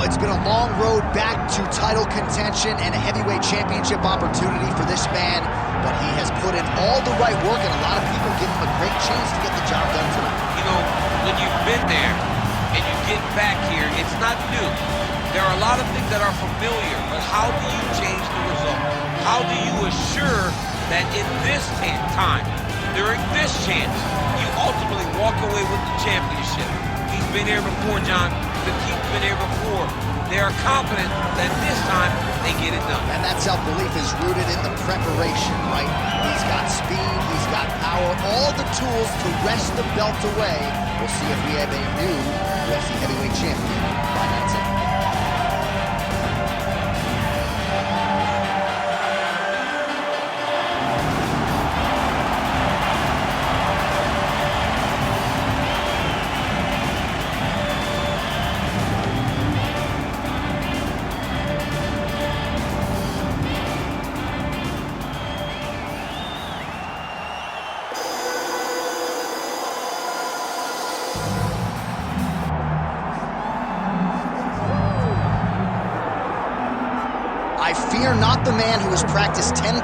it's been a long road back to title contention and a heavyweight championship opportunity for this man, but he has put in all the right work, and a lot of people give him a great chance to get the job done tonight. You know, when you've been there and you get back here, it's not new. There are a lot of things that are familiar, but how do you change the result? How do you assure that in this time, during this chance, you ultimately walk away with the championship? He's been here before, John. The team's been here before. They are confident that this time they get it done. And that self-belief is rooted in the preparation, right? He's got speed, he's got power, all the tools to wrest the belt away. We'll see if we have a new UFC heavyweight champion by night's end. I fear not the man who has practiced 10,000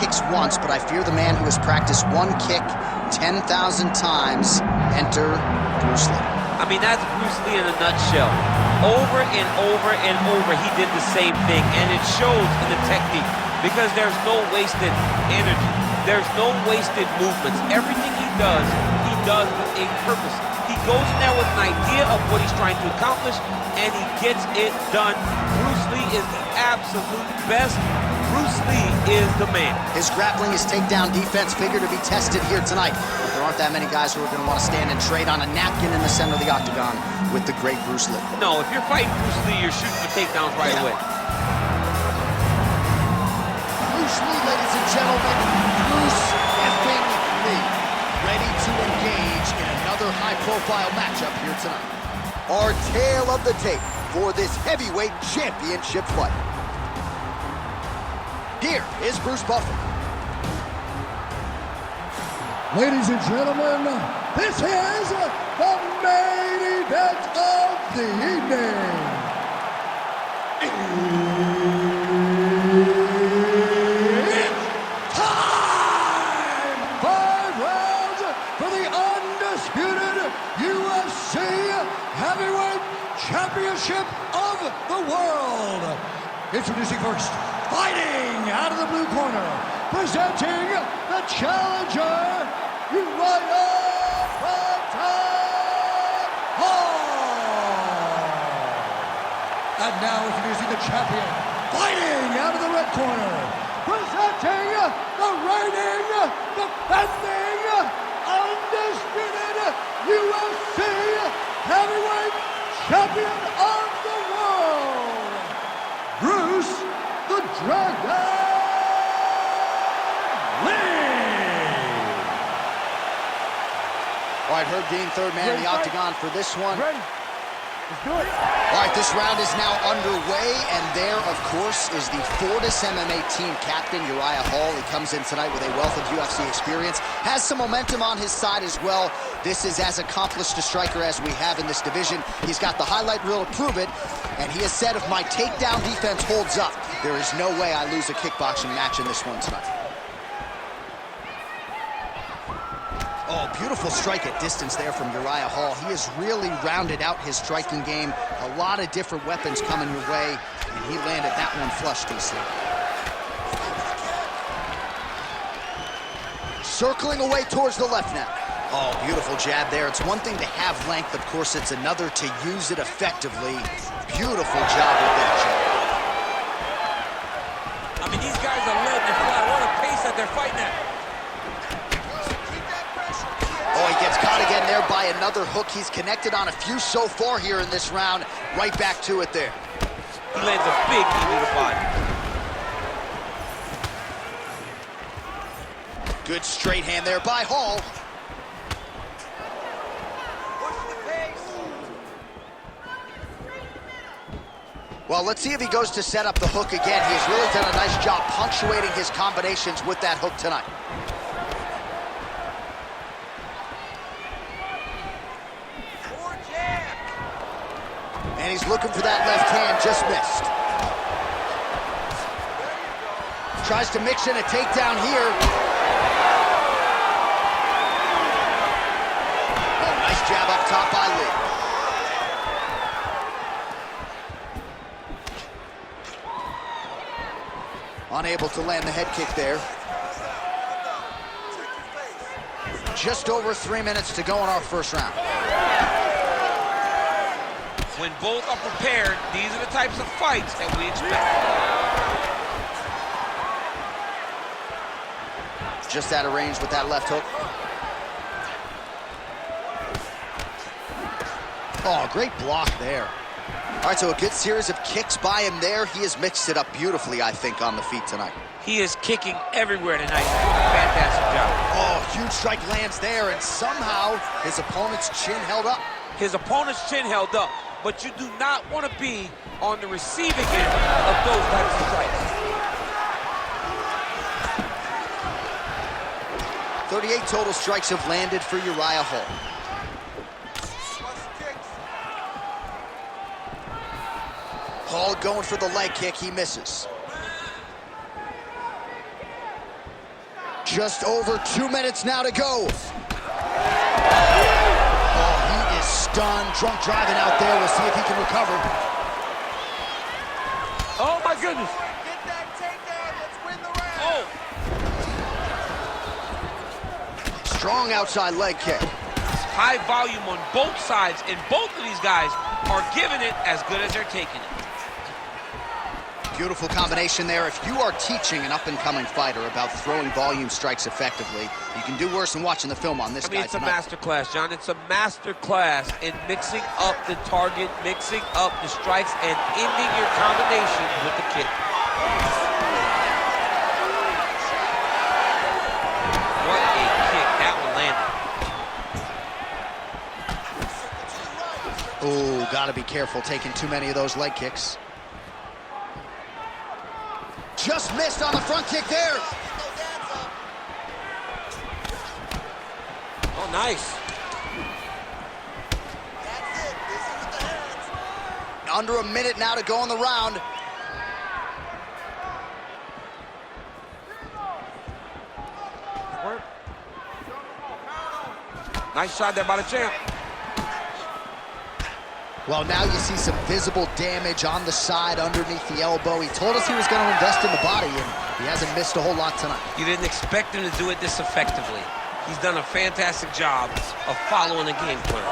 kicks once, but I fear the man who has practiced one kick 10,000 times. Enter Bruce Lee. I mean, that's Bruce Lee in a nutshell. Over and over and over, he did the same thing, and it shows in the technique because there's no wasted energy. There's no wasted movements. Everything he does with a purpose. He goes in there with an idea of what he's trying to accomplish, and he gets it done. Bruce Lee is the absolute best. Bruce Lee is the man. His grappling, his takedown defense figure to be tested here tonight. But there aren't that many guys who are going to want to stand and trade on a napkin in the center of the octagon with the great Bruce Lee. No, if you're fighting Bruce Lee, you're shooting the takedowns right away. Bruce Lee, ladies and gentlemen. Bruce effing Lee. Ready to engage in another high-profile matchup here tonight. Our tale of the tape for this heavyweight championship fight. Here is Bruce Buffer. Ladies and gentlemen, this is the main event of the evening. It's time! 5 rounds for the undisputed UFC Heavyweight Championship of the world. Introducing first, fighting out of the blue corner, presenting the challenger, Uriah and now introducing the champion, fighting out of the red corner, presenting the reigning, defending, undisputed UFC Heavyweight Champion of the world, Bruce the Dragon Lee. All right, Herb Dean, third man in the octagon for this one. Ready? Let's do it. All right, this round is now underway, and there, of course, is the Fortis MMA team captain, Uriah Hall. He comes in tonight with a wealth of UFC experience, has some momentum on his side as well. This is as accomplished a striker as we have in this division. He's got the highlight reel to prove it, and he has said if my takedown defense holds up, there is no way I lose a kickboxing match in this one tonight. Oh, beautiful strike at distance there from Uriah Hall. He has really rounded out his striking game. A lot of different weapons coming your way, and he landed that one flush, DC. Circling away towards the left now. Oh, beautiful jab there. It's one thing to have length, of course, it's another to use it effectively. Beautiful job with that jab. I mean, these guys are letting it fly. What a pace that they're fighting at. Oh, he gets caught again there by another hook. He's connected on a few so far here in this round. Right back to it there. He lands a big knee to the body. Good straight hand there by Hall. Well, let's see if he goes to set up the hook again. He has really done a nice job punctuating his combinations with that hook tonight. And He's looking for that left hand, just missed. Tries to mix in a takedown here. Oh, nice jab up top by Lee. Unable to land the head kick there. Just over 3 minutes to go in our first round. When both are prepared, these are the types of fights that we expect. Just out of range with that left hook. Oh, great block there. All right, so a good series of kicks by him there. He has mixed it up beautifully, I think, on the feet tonight. He is kicking everywhere tonight. He's doing a fantastic job. Oh, huge strike lands there, and somehow his opponent's chin held up. His opponent's chin held up, but you do not want to be on the receiving end of those types of strikes. 38 total strikes have landed for Uriah Hall. Hall going for the leg kick, he misses. Just over 2 minutes now to go. Oh, he is stunned, drunk driving out there. We'll see if he can recover. Oh my goodness. Get that takedown, let's win the round. Oh. Strong outside leg kick. High volume on both sides, and both of these guys are giving it as good as they're taking it. Beautiful combination there. If you are teaching an up-and-coming fighter about throwing volume strikes effectively, you can do worse than watching the film on this guy It's a tonight. master class, John. It's a master class in mixing up the target, mixing up the strikes, and ending your combination with the kick. What a kick. That one landed. Oh, gotta be careful taking too many of those leg kicks. Just missed on the front kick there. Oh, nice. Under a minute now to go in the round. Nice shot there by the champ. Well, now you see some visible damage on the side underneath the elbow. He told us he was going to invest in the body, and he hasn't missed a whole lot tonight. You didn't expect him to do it this effectively. He's done a fantastic job of following the game plan.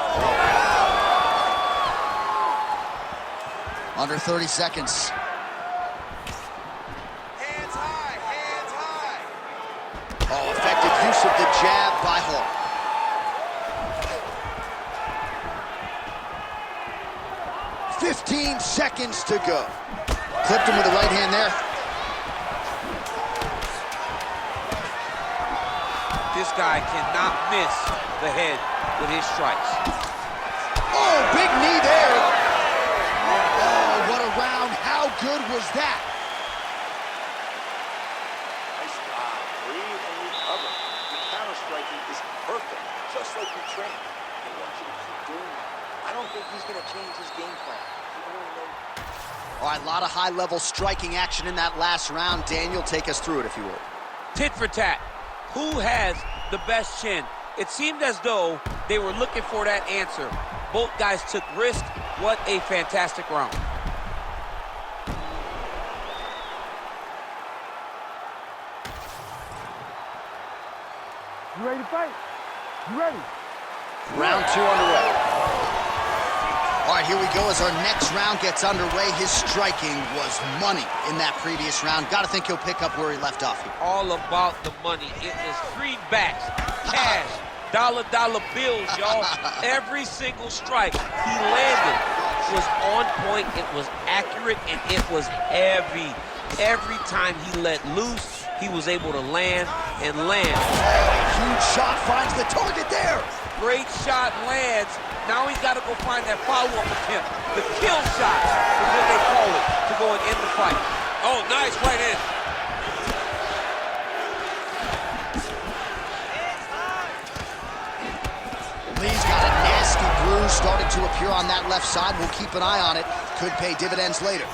Under 30 seconds. Hands high, hands high. Oh, effective use of the jab by Hall. "15 seconds to go." Clipped him with the right hand there. This guy cannot miss the head with his strikes. Oh, big knee there. Oh, what a round. How good was that? Nice job. Breathe and recover. Your counter striking is perfect, just like you trained. I want you to keep doing that. I don't think he's going to change his game plan. All right, a lot of high-level striking action in that last round. Daniel, take us through it, if you will. Tit for tat. Who has the best chin? It seemed as though they were looking for that answer. Both guys took risk. What a fantastic round. You ready to fight? You ready? Round 2 underway. All right, here we go as our next round gets underway. His striking was money in that previous round. Got to think he'll pick up where he left off here. All about the money. It was greenbacks, cash, dollar bills, y'all. Every single strike he landed was on point. It was accurate, and it was heavy. Every time he let loose, he was able to land and land. Huge shot finds the target there. Great shot lands. Now he's got to go find that follow-up attempt. The kill shot is what they call it, to go and end the fight. Oh, nice right in. Lee's got a nasty bruise crew starting to appear on that left side. We'll keep an eye on it. Could pay dividends later.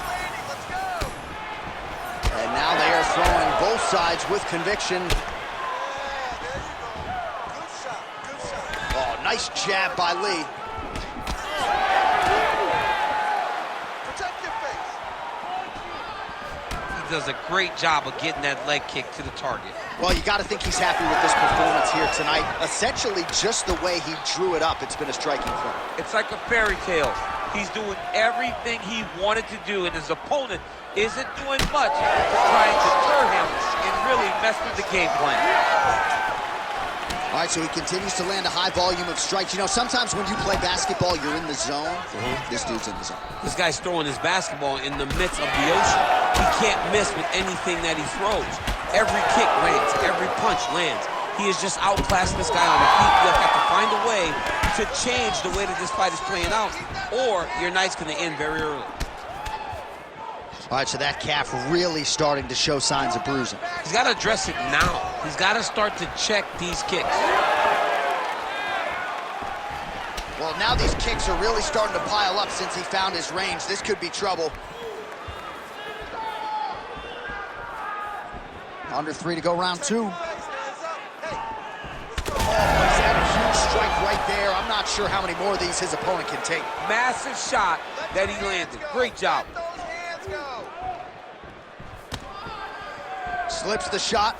And now they are throwing both sides with conviction. Oh, nice jab by Lee. Does a great job of getting that leg kick to the target. Well, you got to think he's happy with this performance here tonight. Essentially, just the way he drew it up, it's been a striking clip. It's like a fairy tale. He's doing everything he wanted to do, and his opponent isn't doing much, trying to deter him and really mess with the game plan. All right, so he continues to land a high volume of strikes. You know, sometimes when you play basketball, you're in the zone. This dude's in the zone. This guy's throwing his basketball in the midst of the ocean. He can't miss with anything that he throws. Every kick lands, every punch lands. He is just outclassing this guy on the feet. You'll have to find a way to change the way that this fight is playing out, or your night's going to end very early. All right, so that calf really starting to show signs of bruising. He's got to address it now. He's got to start to check these kicks. Well, now these kicks are really starting to pile up since he found his range. This could be trouble. Under 3 to go, round 2. Oh, he's had a huge strike right there. I'm not sure how many more of these his opponent can take. Massive shot that he landed. Great job. Slips the shot.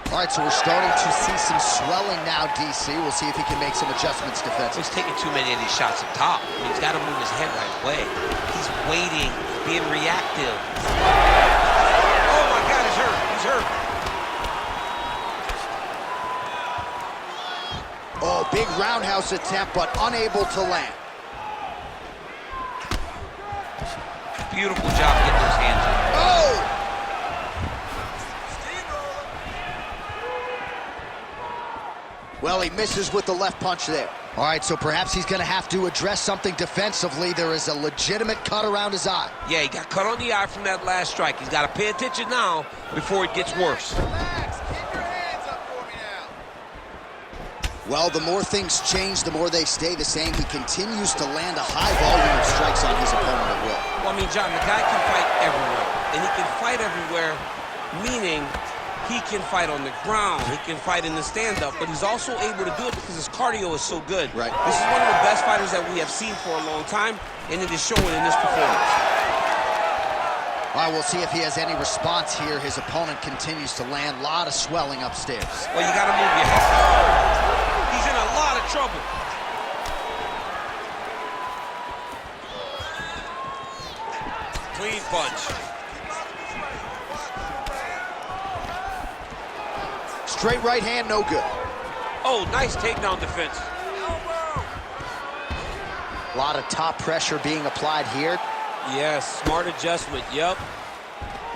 All right, so we're starting to see some swelling now, DC. We'll see if he can make some adjustments defensively. He's taking too many of these shots up top. I mean, he's got to move his head right away. He's waiting, being reactive. Oh, my God, he's hurt. He's hurt. Oh, big roundhouse attempt, but unable to land. Beautiful job getting those hands up. Oh! Well, he misses with the left punch there. All right, so perhaps he's going to have to address something defensively. There is a legitimate cut around his eye. Yeah, he got cut on the eye from that last strike. He's got to pay attention now before it gets worse. Relax. Keep your hands up for me now. Well, the more things change, the more they stay the same. He continues to land a high volume of strikes on his opponent at will. Well, I mean, John, the guy can fight everywhere. And he can fight everywhere, meaning he can fight on the ground, he can fight in the stand-up, but he's also able to do it because his cardio is so good. Right. This is one of the best fighters that we have seen for a long time, and it is showing in this performance. All right, we'll see if he has any response here. His opponent continues to land. A lot of swelling upstairs. Well, you got to move your head. He's in a lot of trouble. Clean punch. Straight right hand, no good. Oh, nice takedown defense. A lot of top pressure being applied here. Yes, smart adjustment, yep.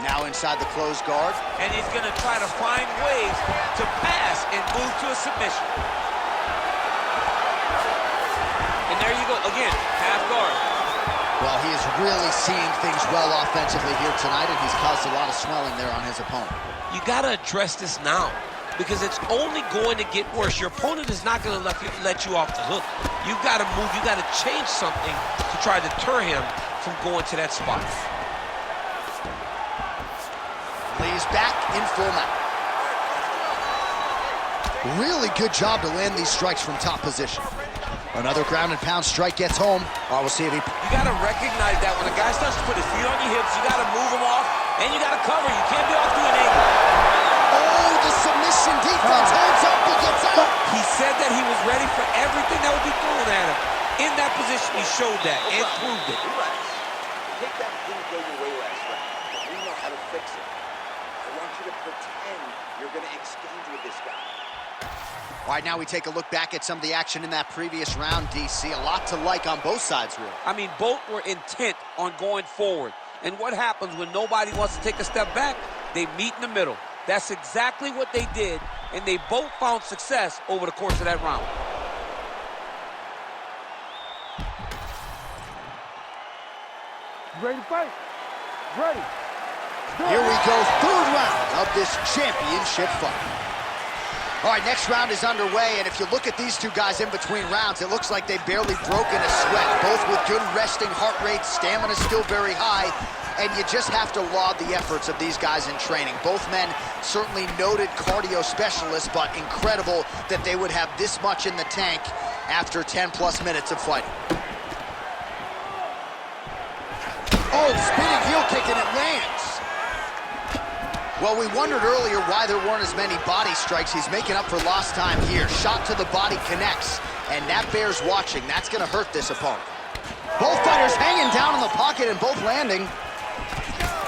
Now inside the closed guard. And he's going to try to find ways to pass and move to a submission. And there you go, again, half guard. Well, he is really seeing things well offensively here tonight, and he's caused a lot of swelling there on his opponent. You got to address this now, because it's only going to get worse. Your opponent is not going to let you off the hook. You've got to move. You got to change something to try to deter him from going to that spot. Lee's back in full mount. Really good job to land these strikes from top position. Another ground and pound strike gets home. All right, we'll see if he... You got to recognize that when a guy starts to put his feet on your hips, you got to move him off, and you got to cover. You can't be off to an angle. Oh, the submission defense holds up. He gets out. He said that he was ready for everything that would be thrown at him. In that position, he showed that and proved it. Relax. Take that didn't go your way last round, but we know how to fix it. I want you to pretend you're going to exchange with this guy. All right, now we take a look back at some of the action in that previous round, DC. A lot to like on both sides, really. I mean, both were intent on going forward. And what happens when nobody wants to take a step back? They meet in the middle. That's exactly what they did, and they both found success over the course of that round. You ready to fight? Ready. Here we go, third round of this championship fight. All right, next round is underway, and if you look at these two guys in between rounds, it looks like they've barely broken a sweat. Both with good resting heart rates, stamina still very high, and you just have to laud the efforts of these guys in training. Both men certainly noted cardio specialists, but incredible that they would have this much in the tank after 10+ minutes of fighting. Oh, spinning heel kick, and it lands. Well, we wondered earlier why there weren't as many body strikes. He's making up for lost time here. Shot to the body connects, and that bears watching. That's going to hurt this opponent. Both fighters hanging down in the pocket and both landing.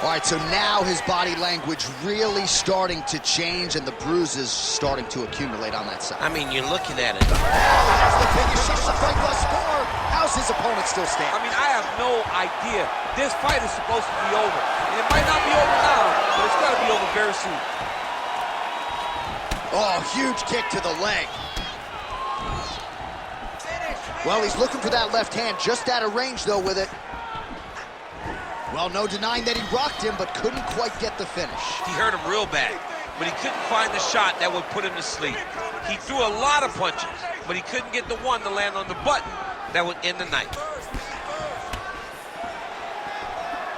All right, so now his body language really starting to change, and the bruises starting to accumulate on that side. I mean, you're looking at it. Oh, that's the biggest shift the fight thus far. How's his opponent still standing? I mean, I have no idea. This fight is supposed to be over. And it might not be over now, but it's got to be over very soon. Oh, huge kick to the leg. Well, he's looking for that left hand, just out of range, though, with it. Well, no denying that he rocked him, but couldn't quite get the finish. He hurt him real bad, but he couldn't find the shot that would put him to sleep. He threw a lot of punches, but he couldn't get the one to land on the button that would end the night.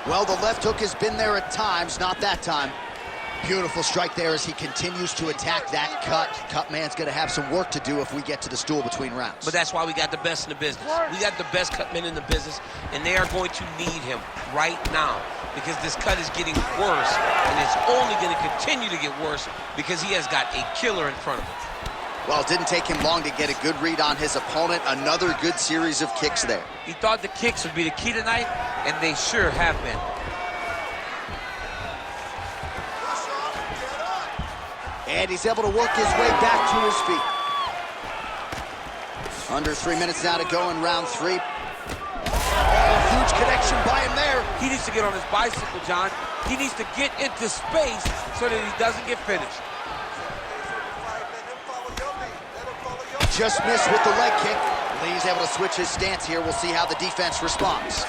Well, the left hook has been there at times, not that time. Beautiful strike there as he continues to attack that cut. Cut man's going to have some work to do if we get to the stool between rounds. But that's why we got the best in the business. We got the best cut men in the business, and they are going to need him right now because this cut is getting worse, and it's only going to continue to get worse because he has got a killer in front of him. Well, it didn't take him long to get a good read on his opponent. Another good series of kicks there. He thought the kicks would be the key tonight, and they sure have been. And he's able to work his way back to his feet. Under 3 minutes now to go in round 3. Oh, huge connection by him there. He needs to get on his bicycle, John. He needs to get into space so that he doesn't get finished. Just missed with the leg kick. Lee's able to switch his stance here. We'll see how the defense responds.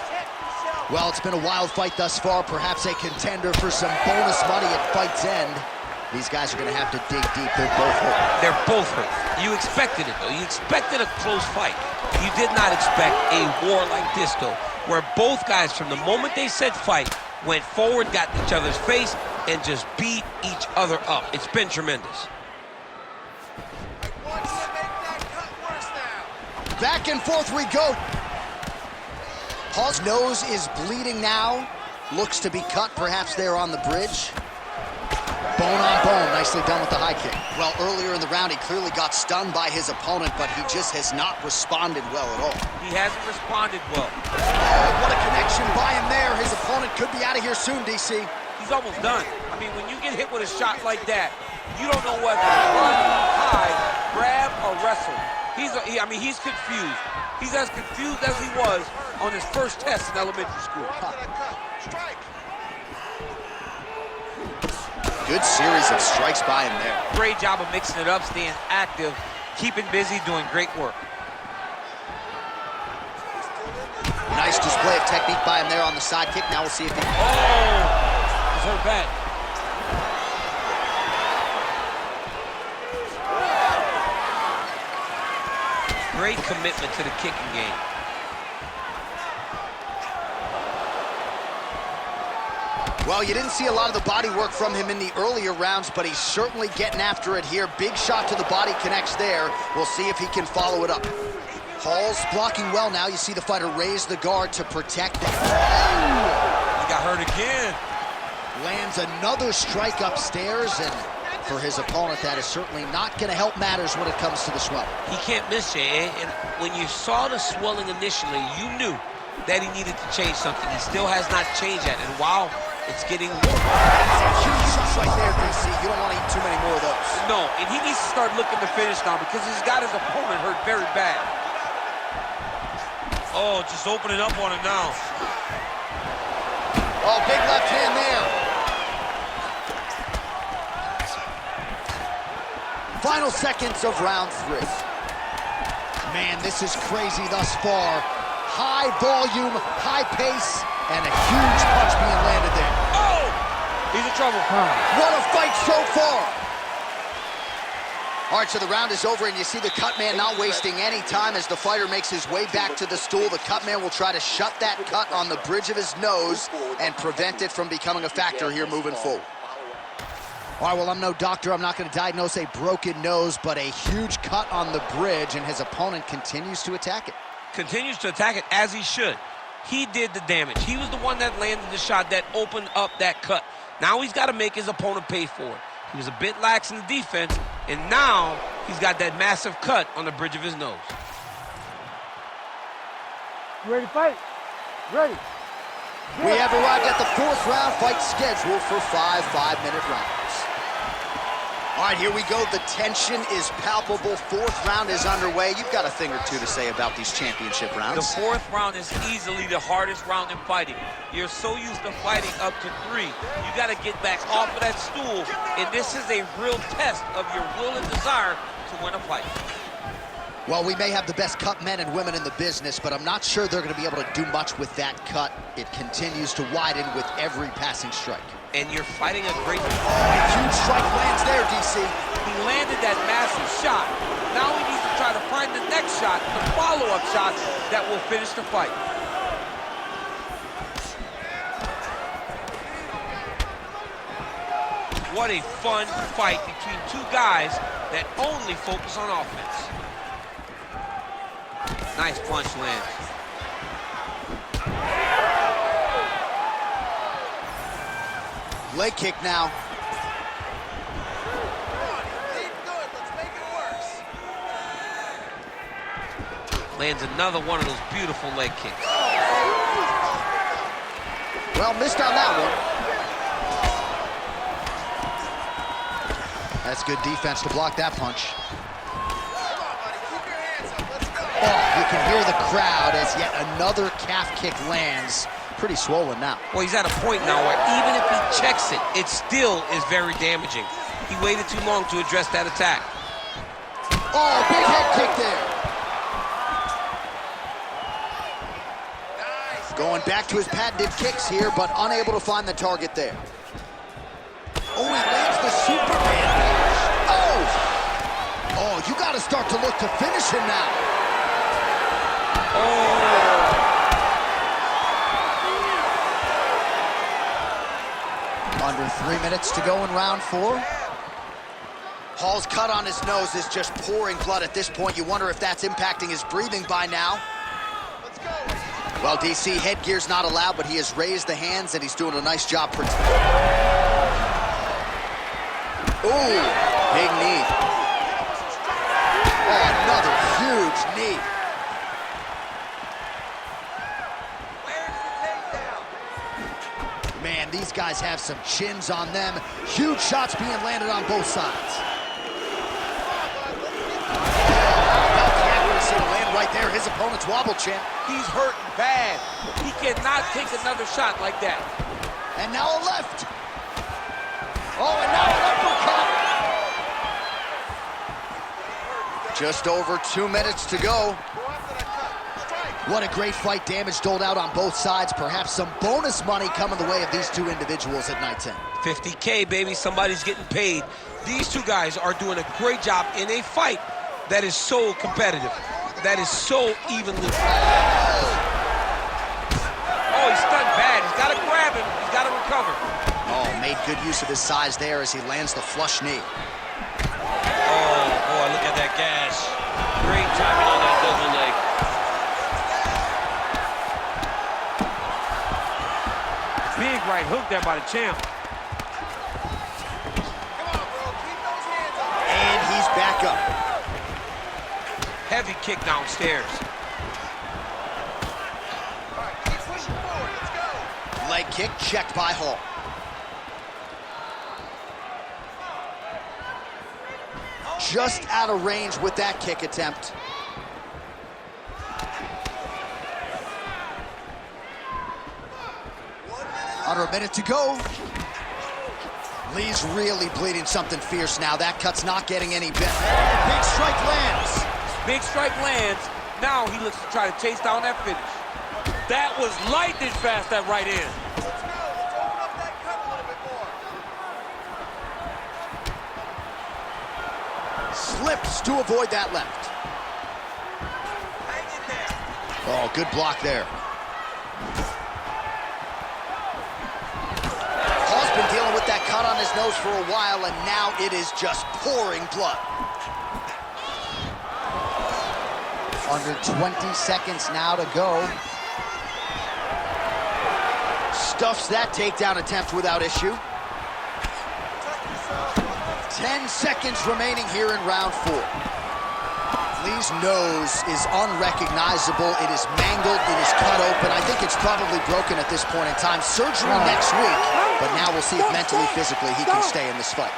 Well, it's been a wild fight thus far. Perhaps a contender for some bonus money at fight's end. These guys are going to have to dig deep. They're both hurt. They're both hurt. You expected it, though. You expected a close fight. You did not expect a war like this, though, where both guys, from the moment they said fight, went forward, got in each other's face, and just beat each other up. It's been tremendous. Back and forth we go. Hall's nose is bleeding now. Looks to be cut, perhaps there on the bridge. Bone on bone, nicely done with the high kick. Well, earlier in the round, he clearly got stunned by his opponent, but he just has not responded well at all. He hasn't responded well. Oh, what a connection by him there. His opponent could be out of here soon, DC. He's almost done. I mean, when you get hit with a shot like that, you don't know whether to run, hide, grab, or wrestle. He's confused. He's as confused as he was on his first test in elementary school. Good series of strikes by him there. Great job of mixing it up, staying active, keeping busy, doing great work. Nice display of technique by him there on the side kick. Now we'll see if he... Oh! He's hurt bad. Great commitment to the kicking game. Well, you didn't see a lot of the body work from him in the earlier rounds, but he's certainly getting after it here. Big shot to the body connects there. We'll see if he can follow it up. Hall's blocking well now. You see the fighter raise the guard to protect it. He got hurt again. Lands another strike upstairs, and for his opponent, that is certainly not going to help matters when it comes to the swelling. He can't miss, Jay. And when you saw the swelling initially, you knew that he needed to change something. He still has not changed that. And wow, it's getting worse. That's a huge shot right there, DC. You don't want to eat too many more of those. No, and he needs to start looking to finish now because he's got his opponent hurt very bad. Oh, just opening up on him now. Oh, big left hand there. Final seconds of round 3. Man, this is crazy thus far. High volume, high pace, and a huge punch being landed there. Oh! He's in trouble. What a fight so far. All right, so the round is over, and you see the cut man not wasting any time as the fighter makes his way back to the stool. The cut man will try to shut that cut on the bridge of his nose and prevent it from becoming a factor here moving forward. All right, well, I'm no doctor. I'm not going to diagnose a broken nose, but a huge cut on the bridge, and his opponent continues to attack it. Continues to attack it as he should. He did the damage. He was the one that landed the shot that opened up that cut. Now he's got to make his opponent pay for it. He was a bit lax in the defense, and now he's got that massive cut on the bridge of his nose. You ready to fight? Ready. We have arrived at the fourth round, fight scheduled for 5 5-minute rounds. All right, here we go. The tension is palpable. Fourth round is underway. You've got a thing or two to say about these championship rounds. The fourth round is easily the hardest round in fighting. You're so used to fighting up to 3. You got to get back off of that stool, and this is a real test of your will and desire to win a fight. Well, we may have the best cut men and women in the business, but I'm not sure they're going to be able to do much with that cut. It continues to widen with every passing strike. And you're fighting a great... A huge strike lands there, DC. He landed that massive shot. Now he needs to try to find the next shot, the follow-up shot that will finish the fight. What a fun fight between two guys that only focus on offense. Nice punch lands. Leg kick now. Lands another one of those beautiful leg kicks. Well, missed on that one. That's good defense to block that punch. Oh, you can hear the crowd as yet another calf kick lands. Pretty swollen now. Well, he's at a point now where even if he checks it, it still is very damaging. He waited too long to address that attack. Oh, big head kick there. Nice. Going back to his patented kicks here, but unable to find the target there. Oh, he lands the Superman punch. Oh! Oh, you got to start to look to finish him now. Oh! Under 3 minutes to go in round 4. Hall's cut on his nose is just pouring blood at this point. You wonder if that's impacting his breathing by now. Let's go. Well, DC, headgear's not allowed, but he has raised the hands, and he's doing a nice job protecting. Ooh, big knee. Oh, another huge knee. Man, these guys have some chins on them. Huge shots being landed on both sides. About the accuracy to land right there. His opponent's wobble chin. He's hurting bad. He cannot take another shot like that. And now a left. Oh, and now an uppercut. Just over 2 minutes to go. What a great fight. Damage doled out on both sides. Perhaps some bonus money coming the way of these two individuals at night 10. $50K, baby. Somebody's getting paid. These two guys are doing a great job in a fight that is so competitive, that is so evenly. Oh, he's stunned bad. He's got to grab him. He's got to recover. Oh, made good use of his size there as he lands the flush knee. Oh, boy, look at that gash. Great timing on that double leg. Big right hook there by the champ. Come on, bro. Keep those hands up. And he's back up. Heavy kick downstairs. All right, keep pushing forward. Let's go. Leg kick checked by Hall. Just out of range with that kick attempt. Under a minute to go. Lee's really bleeding something fierce now. That cut's not getting any better. Big strike lands. Big strike lands. Now he looks to try to chase down that finish. That was lightning fast, that right hand. Let's go. Let's open up that cut a little bit more. flips to avoid that left. Oh, good block there. Hall's been dealing with that cut on his nose for a while, and now it is just pouring blood. Under 20 seconds now to go. Stuffs that takedown attempt without issue. 10 seconds remaining here in round 4. Lee's nose is unrecognizable. It is mangled. It is cut open. I think it's probably broken at this point in time. Surgery next week, but now we'll see if mentally, physically, he can stay in this fight.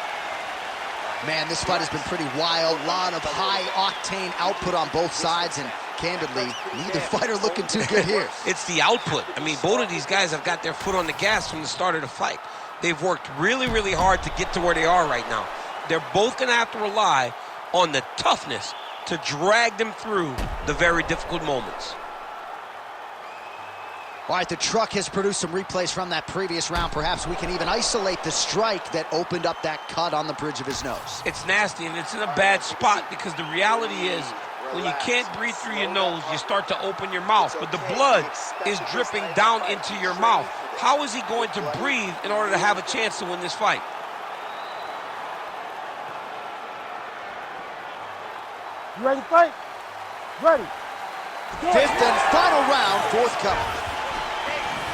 Man, this fight has been pretty wild. A lot of high-octane output on both sides, and candidly, neither fighter looking too good here. It's the output. I mean, both of these guys have got their foot on the gas from the start of the fight. They've worked really, really hard to get to where they are right now. They're both going to have to rely on the toughness to drag them through the very difficult moments. All right, the truck has produced some replays from that previous round. Perhaps we can even isolate the strike that opened up that cut on the bridge of his nose. It's nasty, and it's in a bad spot because the reality is when you can't breathe through your nose, you start to open your mouth, but the blood is dripping down into your mouth. How is he going to breathe in order to have a chance to win this fight? You ready to fight? Ready. Fifth and final round, forthcoming.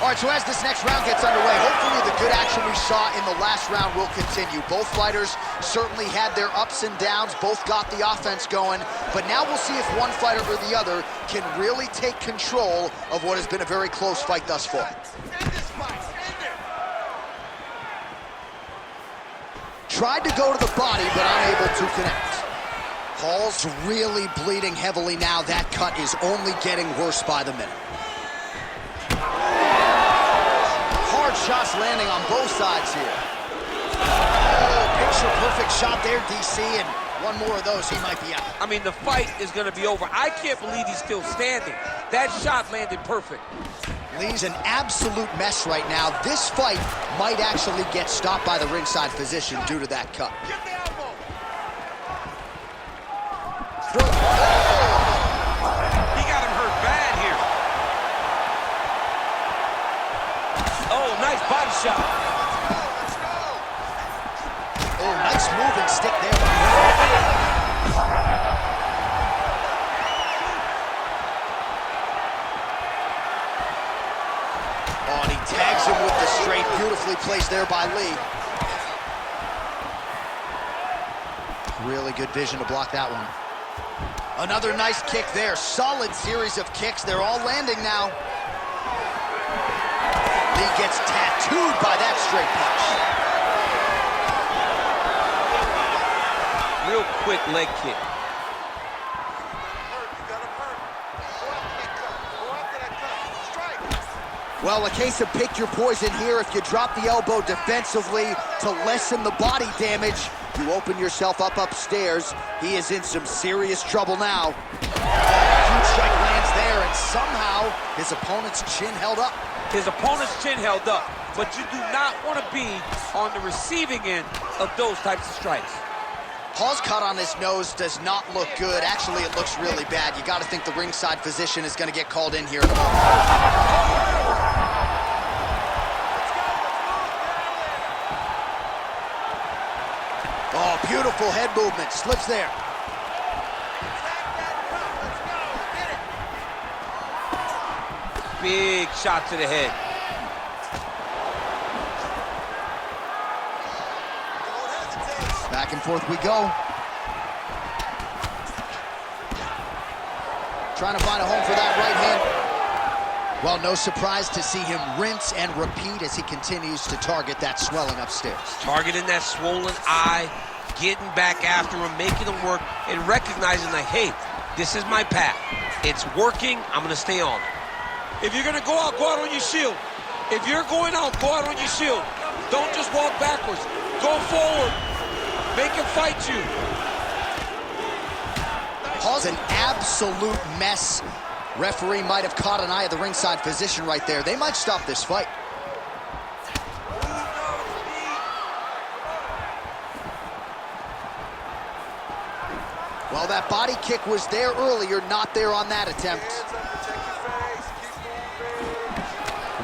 All right, so as this next round gets underway, hopefully the good action we saw in the last round will continue. Both fighters certainly had their ups and downs, both got the offense going, but now we'll see if one fighter or the other can really take control of what has been a very close fight thus far. Tried to go to the body, but unable to connect. Hall's really bleeding heavily now. That cut is only getting worse by the minute. Hard shots landing on both sides here. Oh, picture-perfect shot there, DC, and one more of those, he might be out. I mean, the fight is going to be over. I can't believe he's still standing. That shot landed perfect. Lee's an absolute mess right now. This fight might actually get stopped by the ringside physician due to that cut. He got him hurt bad here. Oh, nice body shot. Oh, nice moving stick there. Oh, and he tags him with the straight. Beautifully placed there by Lee. Really good vision to block that one. Another nice kick there. Solid series of kicks. They're all landing now. Lee gets tattooed by that straight punch. Real quick leg kick. Well, a case of pick your poison here. If you drop the elbow defensively to lessen the body damage, you open yourself up upstairs. He is in some serious trouble now. Huge strike lands there, and somehow his opponent's chin held up. His opponent's chin held up, but you do not want to be on the receiving end of those types of strikes. Hall's cut on his nose does not look good. Actually, it looks really bad. You got to think the ringside physician is going to get called in here in a moment. Oh, beautiful head movement. Slips there. Big shot to the head. Back and forth we go. Trying to find a home for that right hand. Well, no surprise to see him rinse and repeat as he continues to target that swelling upstairs. Targeting that swollen eye, getting back after him, making him work, and recognizing like, hey, this is my path. It's working, I'm gonna stay on it. If you're gonna go out on your shield. If you're going out, go out on your shield. Don't just walk backwards. Go forward. Make him fight you. Hall's an absolute mess. Referee might have caught an eye of the ringside physician right there. They might stop this fight. Well, that body kick was there earlier, not there on that attempt.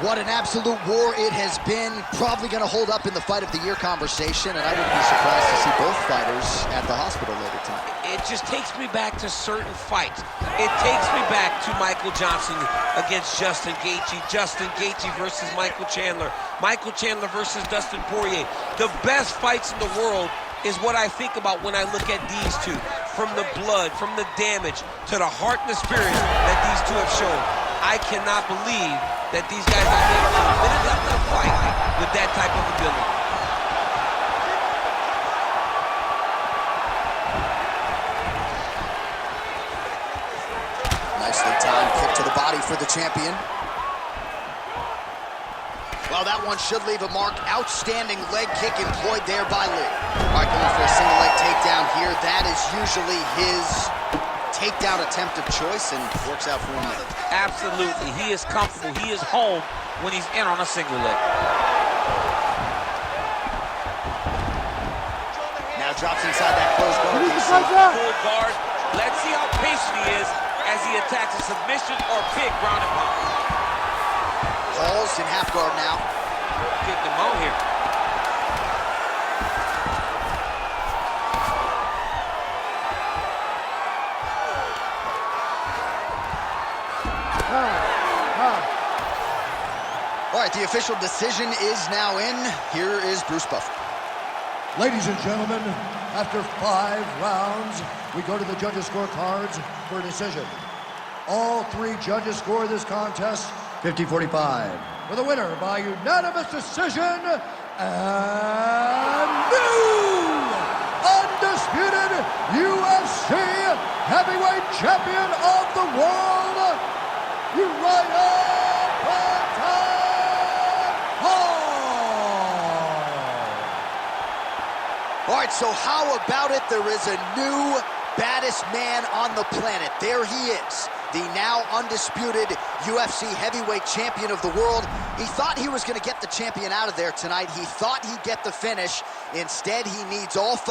What an absolute war it has been. Probably going to hold up in the fight of the year conversation, and I wouldn't be surprised to see both fighters at the hospital later tonight. It just takes me back to certain fights. It takes me back to Michael Johnson against Justin Gaethje. Justin Gaethje versus Michael Chandler. Michael Chandler versus Dustin Poirier. The best fights in the world is what I think about when I look at these two. From the blood, from the damage, to the heart and the spirit that these two have shown. I cannot believe that these guys are able to finish up the fight with that type of ability. Nicely timed kick to the body for the champion. Well, that one should leave a mark. Outstanding leg kick employed there by Lee. All right, going for a single leg takedown here. That is usually his takedown attempt of choice, and works out for him. Absolutely. He is comfortable. He is home when he's in on a single leg. Now drops inside that closed guard. Full guard. Let's see how patient he is as he attacks a submission or big ground and pound. Hall's in half guard now. Getting him out here. All right, the official decision is now in. Here is Bruce Buffer. Ladies and gentlemen, after 5 rounds, we go to the judges' scorecards for a decision. All 3 judges score this contest 50-45. For the winner by unanimous decision, and new undisputed UFC heavyweight champion of the world, Uriah. All right, so how about it? There is a new baddest man on the planet. There he is, the now undisputed UFC heavyweight champion of the world. He thought he was going to get the champion out of there tonight. He thought he'd get the finish. Instead, he needs all 5.